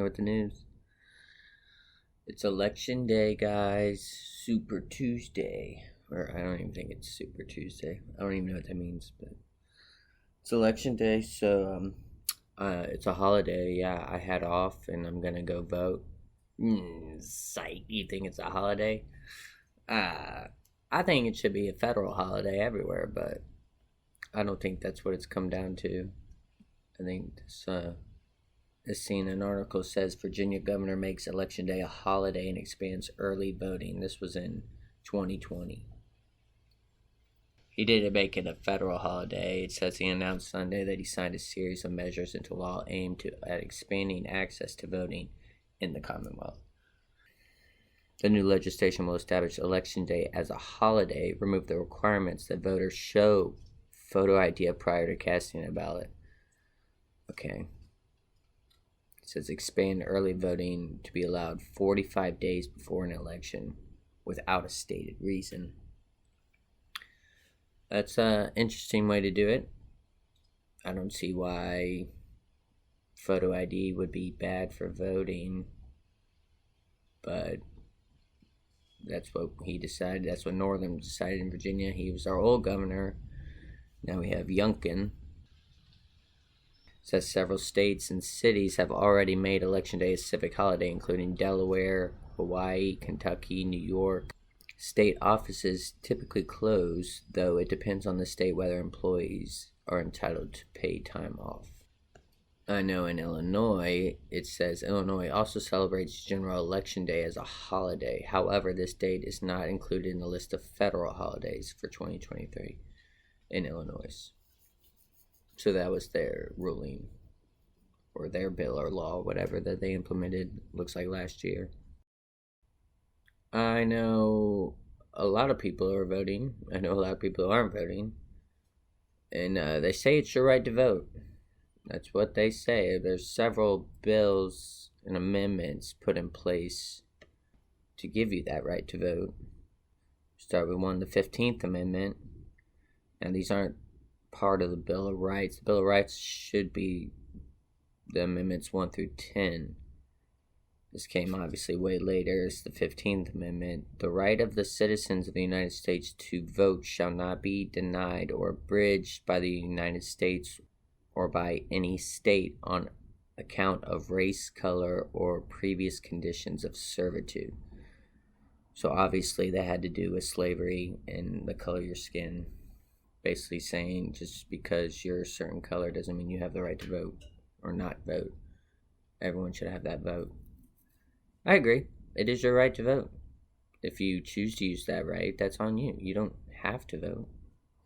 here with the news. It's election day, guys. Super Tuesday. Or I don't even think it's Super Tuesday. I don't even know what that means, but it's election day, so it's a holiday. Yeah, I had off and I'm gonna go vote. Psych. You think it's a holiday? I think it should be a federal holiday everywhere, but I don't think that's what it's come down to. I think this CNN article says Virginia governor makes election day a holiday and expands early voting. This was in 2020. He didn't make it a federal holiday. It says he announced Sunday that he signed a series of measures into law aimed at expanding access to voting in the Commonwealth. The new legislation will establish Election Day as a holiday, remove the requirements that voters show photo ID prior to casting a ballot. Okay. It says expand early voting to be allowed 45 days before an election without a stated reason. That's an interesting way to do it. I don't see why photo ID would be bad for voting, but that's what he decided. That's what Northam decided in Virginia. He was our old governor. Now we have Youngkin. It says several states and cities have already made Election Day a civic holiday, including Delaware, Hawaii, Kentucky, New York. State offices typically close, though it depends on the state whether employees are entitled to pay time off. I know in Illinois, it says Illinois also celebrates General Election Day as a holiday. However, this date is not included in the list of federal holidays for 2023 in Illinois. So that was their ruling, or their bill or law, whatever, that they implemented, looks like last year. I know a lot of people are voting. I know a lot of people who aren't voting. And they say it's your right to vote. That's what they say. There's several bills and amendments put in place to give you that right to vote. Start with one, the 15th Amendment. And these aren't part of the Bill of Rights. The Bill of Rights should be the amendments 1 through 10. This came obviously way later. It's the 15th Amendment. The right of the citizens of the United States to vote shall not be denied or abridged by the United States or by any state on account of race, color, or previous conditions of servitude. So obviously that had to do with slavery and the color of your skin. Basically saying just because you're a certain color doesn't mean you have the right to vote or not vote. Everyone should have that vote. I agree. It is your right to vote. If you choose to use that right, that's on you. You don't have to vote.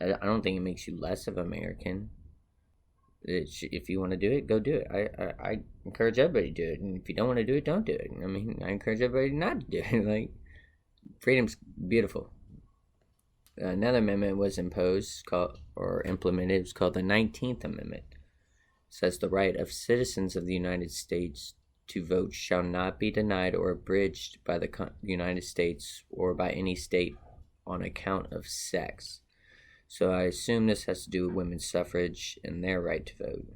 I don't think it makes you less of an American. If you want to do it, go do it. I encourage everybody to do it. And if you don't want to do it, don't do it. I mean, I encourage everybody not to do it. Like, freedom's beautiful. Another amendment was implemented. It was called the 19th Amendment. It says the right of citizens of the United States to vote shall not be denied or abridged by the United States or by any state on account of sex. So I assume this has to do with women's suffrage and their right to vote.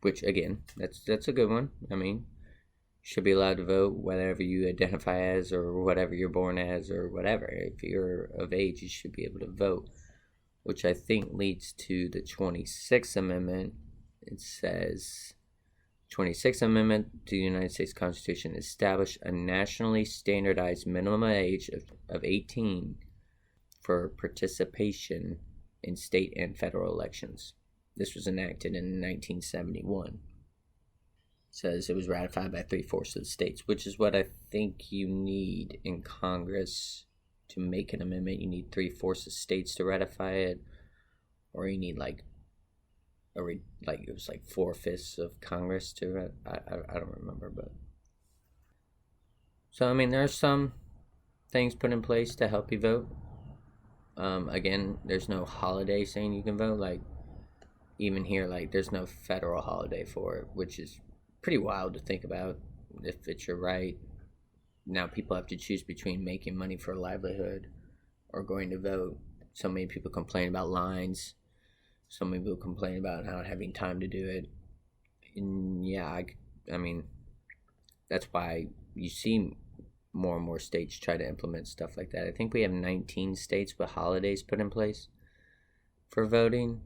Which, again, that's a good one. I mean, should be allowed to vote whatever you identify as or whatever you're born as or whatever. If you're of age, you should be able to vote. Which I think leads to the 26th Amendment. It says, 26th Amendment to the United States Constitution established a nationally standardized minimum age of 18 for participation in state and federal elections. This was enacted in 1971. It says it was ratified by 3/4 of the states, which is what I think you need in Congress to make an amendment. You need 3/4 of states to ratify it, or you need like it was like 4/5 of Congress to I don't remember, but so I mean there's some things put in place to help you vote. Again, there's no holiday saying you can vote. Like even here, like there's no federal holiday for it, which is pretty wild to think about. If it's your right, now people have to choose between making money for a livelihood or going to vote. So many people complain about lines. So many people complain about not having time to do it. And yeah, I mean, that's why you see more and more states try to implement stuff like that. I think we have 19 states with holidays put in place for voting.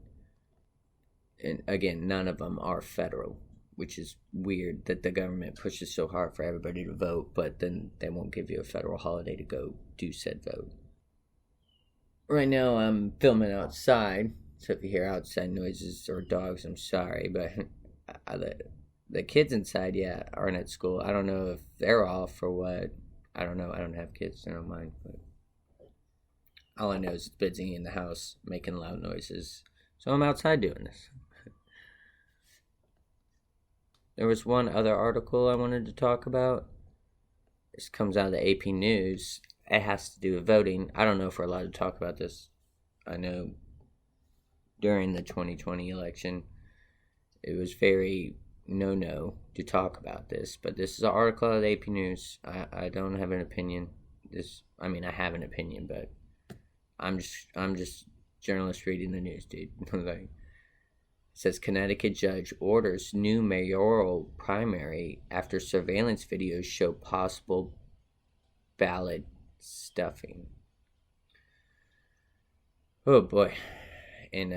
And again, none of them are federal, which is weird that the government pushes so hard for everybody to vote, but then they won't give you a federal holiday to go do said vote. Right now I'm filming outside, so if you hear outside noises or dogs, I'm sorry, but the kids inside, aren't at school. I don't know if they're off or what. I don't know. I don't have kids. I don't mind. But all I know is it's busy in the house, making loud noises. So I'm outside doing this. There was one other article I wanted to talk about. This comes out of the AP News. It has to do with voting. I don't know if we're allowed to talk about this. I know during the 2020 election, it was very no to talk about this. But this is an article out of the AP News. I don't have an opinion. I have an opinion, but I'm just journalist reading the news, dude. Like, it says Connecticut judge orders new mayoral primary after surveillance videos show possible ballot stuffing. Oh boy. And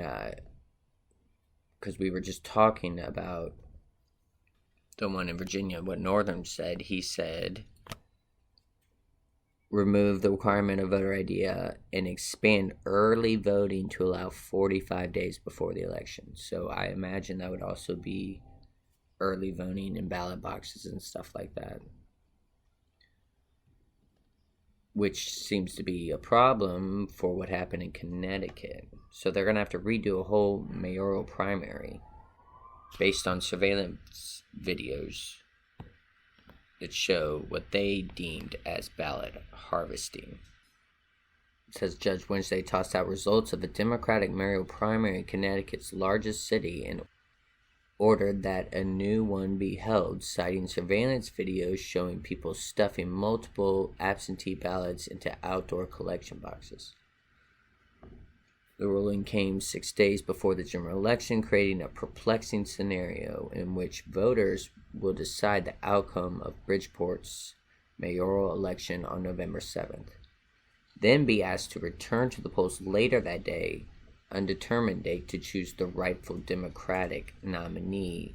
because we were just talking about the one in Virginia, what Northam said. He said remove the requirement of voter ID and expand early voting to allow 45 days before the election. So I imagine that would also be early voting in ballot boxes and stuff like that, which seems to be a problem for what happened in Connecticut. So they're going to have to redo a whole mayoral primary based on surveillance videos that show what they deemed as ballot harvesting. It says Judge Wednesday tossed out results of a Democratic mayoral primary in Connecticut's largest city and ordered that a new one be held, citing surveillance videos showing people stuffing multiple absentee ballots into outdoor collection boxes. The ruling came 6 days before the general election, creating a perplexing scenario in which voters will decide the outcome of Bridgeport's mayoral election on November 7th, then be asked to return to the polls later that day, undetermined date, to choose the rightful Democratic nominee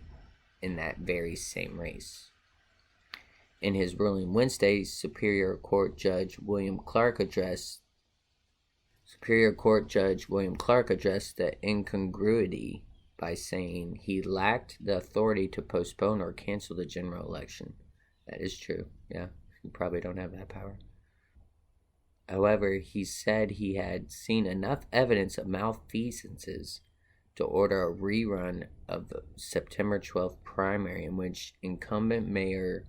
in that very same race. In his ruling Wednesday, Superior Court Judge William Clark addressed the incongruity by saying he lacked the authority to postpone or cancel the general election. That is true. Yeah, you probably don't have that power. However, he said he had seen enough evidence of malfeasances to order a rerun of the September 12th primary in which incumbent Mayor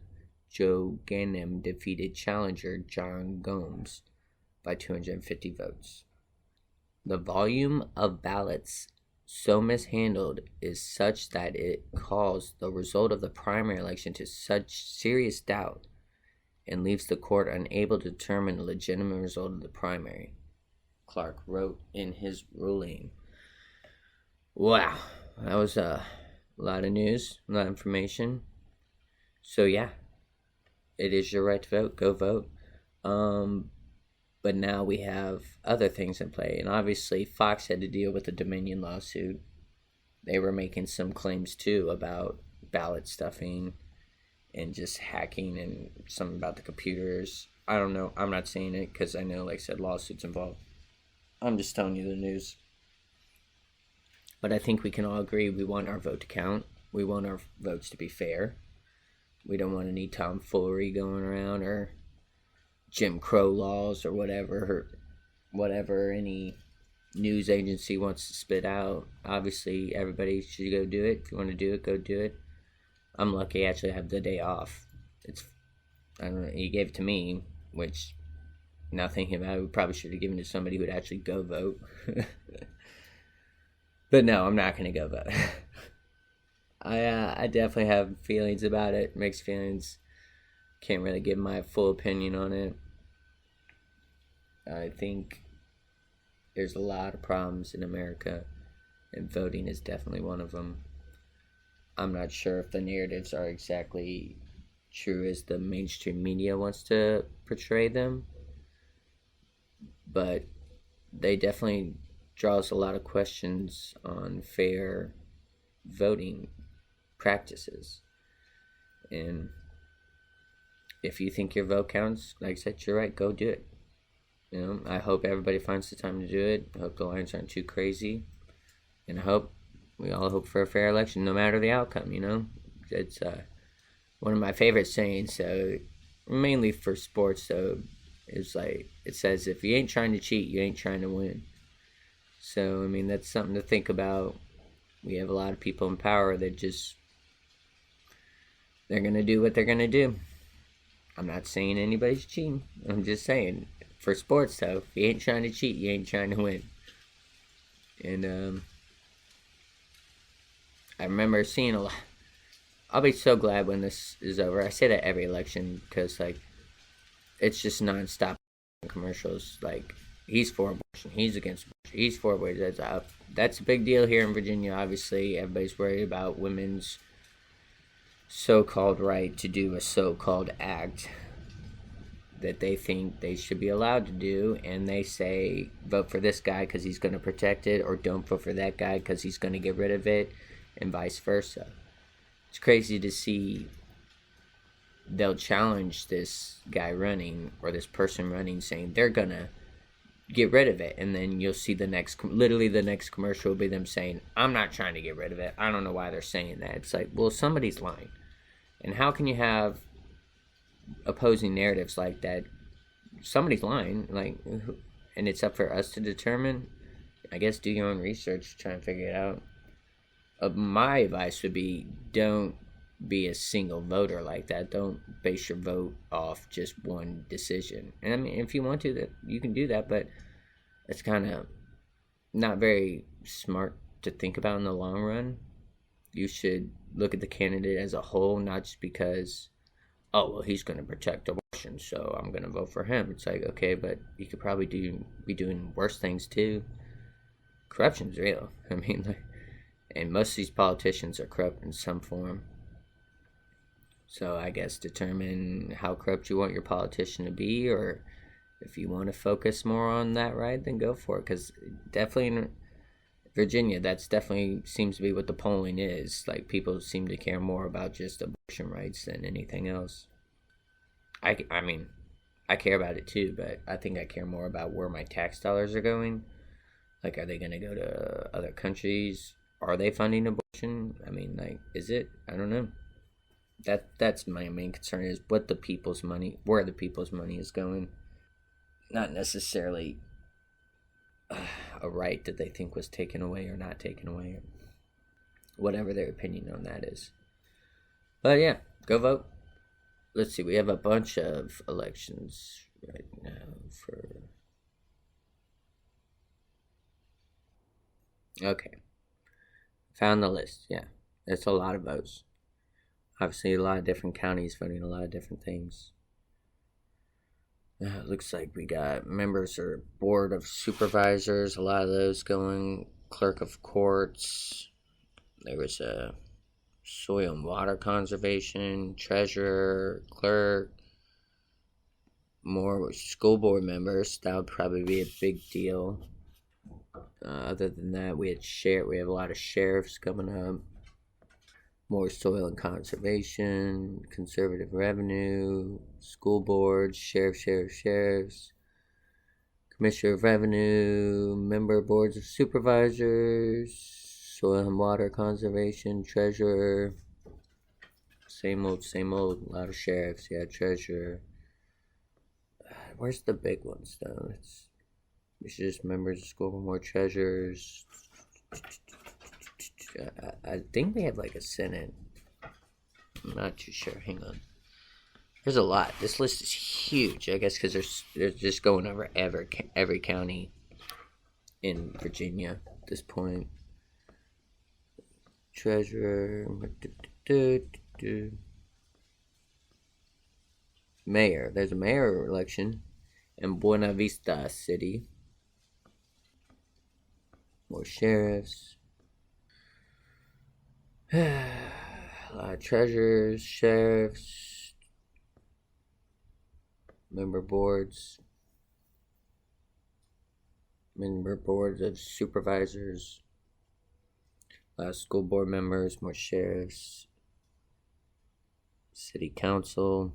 Joe Ganim defeated challenger John Gomes by 250 votes. The volume of ballots so mishandled is such that it caused the result of the primary election to such serious doubt and leaves the court unable to determine the legitimate result of the primary, Clark wrote in his ruling. Wow, that was a lot of news, a lot of information. So yeah, it is your right to vote. Go vote. But now we have other things in play. And obviously, Fox had to deal with the Dominion lawsuit. They were making some claims, too, about ballot stuffing and just hacking and something about the computers. I don't know. I'm not saying it because I know, like I said, lawsuits involved. I'm just telling you the news. But I think we can all agree we want our vote to count. We want our votes to be fair. We don't want any tomfoolery going around or Jim Crow laws or whatever any news agency wants to spit out. Obviously, everybody should go do it. If you want to do it, go do it. I'm lucky I actually have the day off. I don't know, he gave it to me, which, now thinking about it, we probably should have given it to somebody who would actually go vote. But no, I'm not going to go vote. I definitely have feelings about it, mixed feelings. Can't really give my full opinion on it. I think there's a lot of problems in America, and voting is definitely one of them. I'm not sure if the narratives are exactly true as the mainstream media wants to portray them, but they definitely draws a lot of questions on fair voting practices. And if you think your vote counts, like I said, you're right, go do it. I hope everybody finds the time to do it. I hope the lines aren't too crazy. And I hope we all hope for a fair election, no matter the outcome, It's one of my favorite sayings, so mainly for sports, so it's like, it says, if you ain't trying to cheat, you ain't trying to win. So, I mean, that's something to think about. We have a lot of people in power that they're going to do what they're going to do. I'm not saying anybody's cheating. I'm just saying, for sports, though, if you ain't trying to cheat, you ain't trying to win. And, I remember seeing a lot. I'll be so glad when this is over. I say that every election because, like, it's just nonstop commercials. Like, he's for abortion, he's against abortion, he's for abortion. That's a big deal here in Virginia. Obviously, everybody's worried about women's so-called right to do a so-called act that they think they should be allowed to do, and they say vote for this guy because he's going to protect it, or don't vote for that guy because he's going to get rid of it, and vice versa. It's crazy to see they'll challenge this guy running, or this person running, saying they're going to get rid of it, and then you'll see the next commercial will be them saying, I'm not trying to get rid of it. I don't know why they're saying that. It's like, well, somebody's lying. And how can you have opposing narratives like that? Somebody's lying, and it's up for us to determine. I guess do your own research, try and figure it out. My advice would be, don't be a single voter like that. Don't base your vote off just one decision. And I mean, if you want to, that you can do that, but it's kind of not very smart to think about in the long run. You should look at the candidate as a whole, not just because, oh, well, he's going to protect abortion, so I'm going to vote for him. It's like, okay, but you could probably be doing worse things too. Corruption's real. I mean, and most of these politicians are corrupt in some form. So I guess determine how corrupt you want your politician to be, or if you want to focus more on that, right, then go for it. Because definitely in Virginia, that's definitely seems to be what the polling is. Like, people seem to care more about just abortion rights than anything else. I mean, I care about it too, but I think I care more about where my tax dollars are going. Like, are they going to go to other countries? Are they funding abortion? I mean, like, is it? I don't know. That's my main concern, is where the people's money is going. Not necessarily a right that they think was taken away or not taken away, or whatever their opinion on that is. But yeah, go vote. Let's see, we have a bunch of elections right now for... Okay. Found the list, yeah. That's a lot of votes. Obviously, a lot of different counties voting a lot of different things. It looks like we got members or board of supervisors, a lot of those going. Clerk of courts. There was a soil and water conservation, treasurer, clerk. More school board members. That would probably be a big deal. Other than that, we have a lot of sheriffs coming up. More soil and conservation, conservative revenue, school boards, sheriffs, commissioner of revenue, member boards of supervisors, soil and water conservation, treasurer. Same old, a lot of sheriffs, yeah, treasurer. Where's the big ones, though? It's just members of school board, more treasurers. I think they have like a Senate. I'm not too sure. Hang on. There's a lot. This list is huge. I guess because they're just going over every county in Virginia at this point. Treasurer. Mayor. There's a mayor election in Buena Vista City. More sheriffs. A lot of treasurers, sheriffs. member boards of supervisors, school board members, more sheriffs, city council,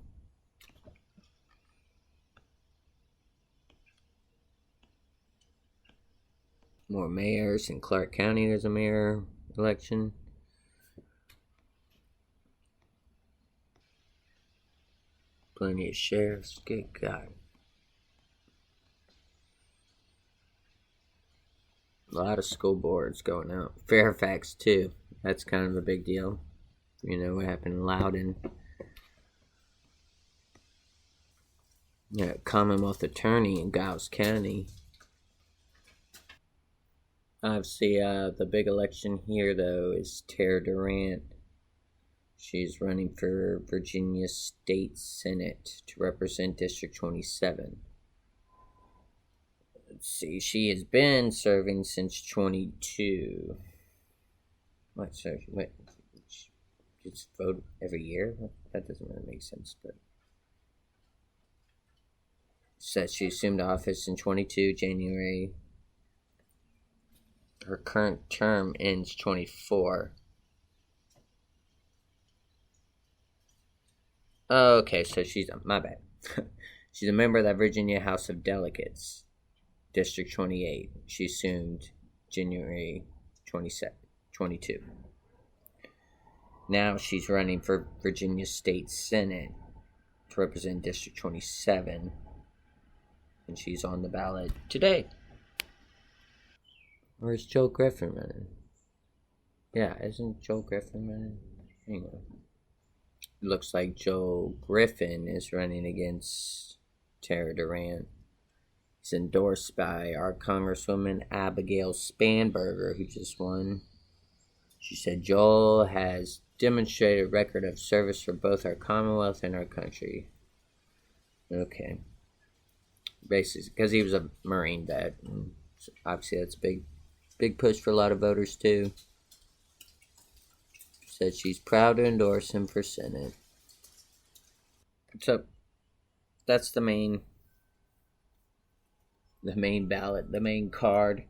more mayors. In Clark County, there's a mayor election. Plenty of sheriffs. Good God. A lot of school boards going out. Fairfax, too. That's kind of a big deal. You know what happened in Loudoun. Yeah, Commonwealth Attorney in Giles County. Obviously, the big election here, though, is Tara Durant. She's running for Virginia State Senate to represent District 27. Let's see, she has been serving since 22. What, so, what, just vote every year? That doesn't really make sense, but... Says she assumed office in 22, January. Her current term ends 24. Okay, so she's, my bad. She's a member of the Virginia House of Delegates, District 28. She assumed January 22. Now she's running for Virginia State Senate to represent District 27. And she's on the ballot today. Where's Joe Griffin running? Yeah, isn't Joe Griffin running? Hang on. Looks like Joe Griffin is running against Tara Durant. He's endorsed by our Congresswoman Abigail Spanberger, who just won. She said Joel has demonstrated a record of service for both our Commonwealth and our country. Okay. Basically, because he was a Marine vet. And obviously, that's a big push for a lot of voters, too. Said she's proud to endorse him for Senate. So, that's the main ballot, the main card.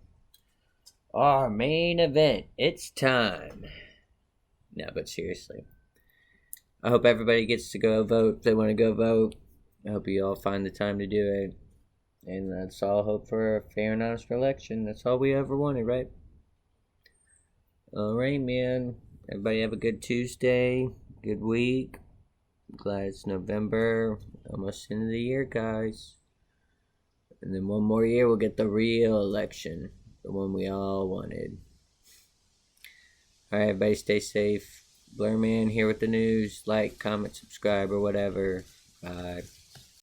Our main event. It's time. No, but seriously. I hope everybody gets to go vote if they want to go vote. I hope you all find the time to do it. And that's all. Hope for a fair and honest election. That's all we ever wanted, right? Alright, man. Everybody have a good Tuesday. Good week. I'm glad it's November. Almost end of the year, guys. And then one more year, we'll get the real election. The one we all wanted. Alright, everybody stay safe. Blurman here with the news. Like, comment, subscribe, or whatever. Bye.